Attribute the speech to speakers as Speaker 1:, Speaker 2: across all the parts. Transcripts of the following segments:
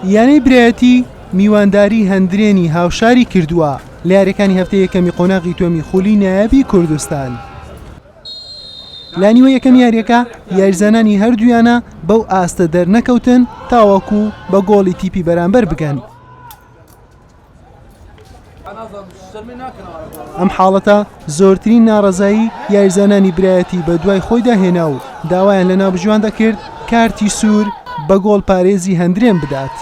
Speaker 1: یانەی برایەتی میوانداری هەندرێنی هاوشاری کردووە لە یاریەکانی هەفتەی یەکەمی قۆناغی توێمی خولی نایابی کوردستان. لە نیوە یەکەم یاریەکە یاریزانانی هەردوویانە بەو ئاستە دەرنەکەوتن تاوەکو بە گۆڵی تیپی بەرامبەر بگەن. ئەم حاڵەتە زۆرترین ناڕەزایی یاریزانانی برایەتی بە دوای خۆیدا هێنا و داوایان لە ناوبژوان دەکرد کارتی سوور بە گۆڵ پارێزی هەندرێن بدات.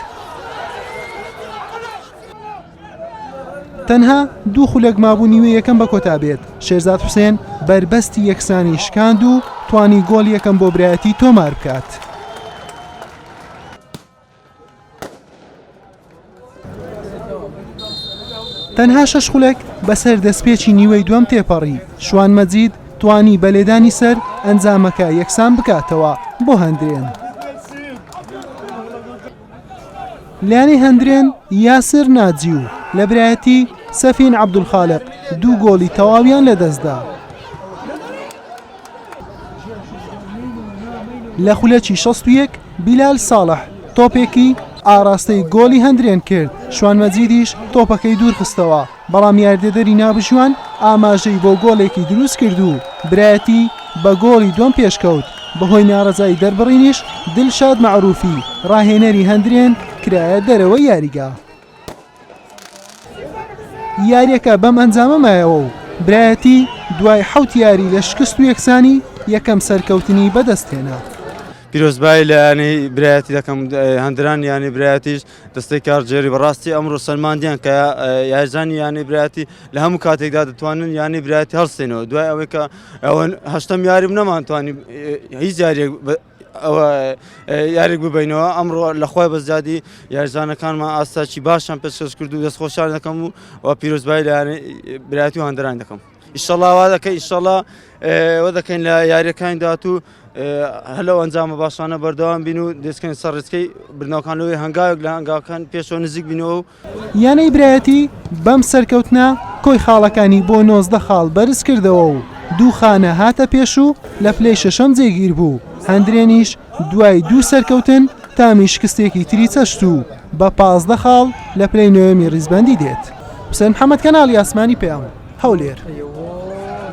Speaker 1: تەنها دوو خولەک مابوو نیوە یەکەم بە کۆتا بێت. شێرزاد حوسێن بربەستی یەکسانی شکاند و توانی گۆڵ یەکەم بۆ برایەتی تۆمار بکات. تەنها شەش خولەک بەسەر دەستپێکی نیوەی دووەم تێپەڕی. شوان مەجید توانی بەلێدانی سەر ئەنجامەکە یەکسان بکاتەوە بۆ هەندرێن. لایەنەی هەندرێن یاسر ناجی و لە برایەتی سەفین عەبدولخالق دوو گۆڵی تەواویان لەدەستدا. لە خولەکی 61 بیلال ساڵح تۆپێکی ئاراستەی گۆڵی هەندرێن کرد. شوان مەجیدیش تۆپەکەی دوور خستەوە، بەڵام یاردەدەری ناوبژوان ئاماژەی بۆ گۆڵێکی دروست کرد و برایەتی بە گۆڵی دووەم پێشکەوت. بەهۆی ناڕەزایی دەربڕینیش دڵشاد مەعروفی ڕاهێنەری هەندرێن کرایە دەرەوەی یاریگا. یاریەکە بەم ئەنجامەمایەوە و برایەتی دوای 7 یاری لە شکست و یەکسانی یەکەم سەرکەوتنی بەدەستهێنا.
Speaker 2: پیرۆزبای لە ینی برایەتی دەکەم هەندران ینی برایەتیش دەستەی کار جێری بەڕاستی ئەمڕۆ سەلماندیان کە یاریزانی ینی برایەتی لە هەموو کاتێکدا دەتوانن ینی برایەتی هەڵسێنەوە. دوای ئەوەی کە ئەوە 8ەم یاری نەمانتوانی هیچ یارێک ببینەوە. ئەمڕۆ لەخوای بەزیادی یاریزانەکانمان ئاستاکی باشان پێشکەش کرد و دەستخۆشان دەکەم و پیرۆزبای لە برایەتی و هەندران دەکەم. ئیشەڵڵا وا دەکەی ئیشەڵڵا وە دەکەین لە یاریەکانی داهاتوو هەلو ئەنجامە باشانە بەردەوام بین و دەستکەین سەر ڕێچکەی بردنەوەکان لەوەی هەنگاوێک لە هەنگاوەکان پێشەوە نزیک بینەوە.
Speaker 1: یانەی برایەتی بەم سەرکەوتنە کۆی خاڵەکانی بۆ 19 خاڵ بەرز کردەوە و دوو خانە هاتە پێش و لە پلەی شەشەم جێگیر بوو. هەندرێنیش دوای دوو سەرکەوتن تامی شکستێکی تری چەشت و بە 15 خاڵ لە پلەی نوێمی ڕیزبەندی دێت. حوسێن محەممەد کەناڵی ئاسمانی پێم هەولێر.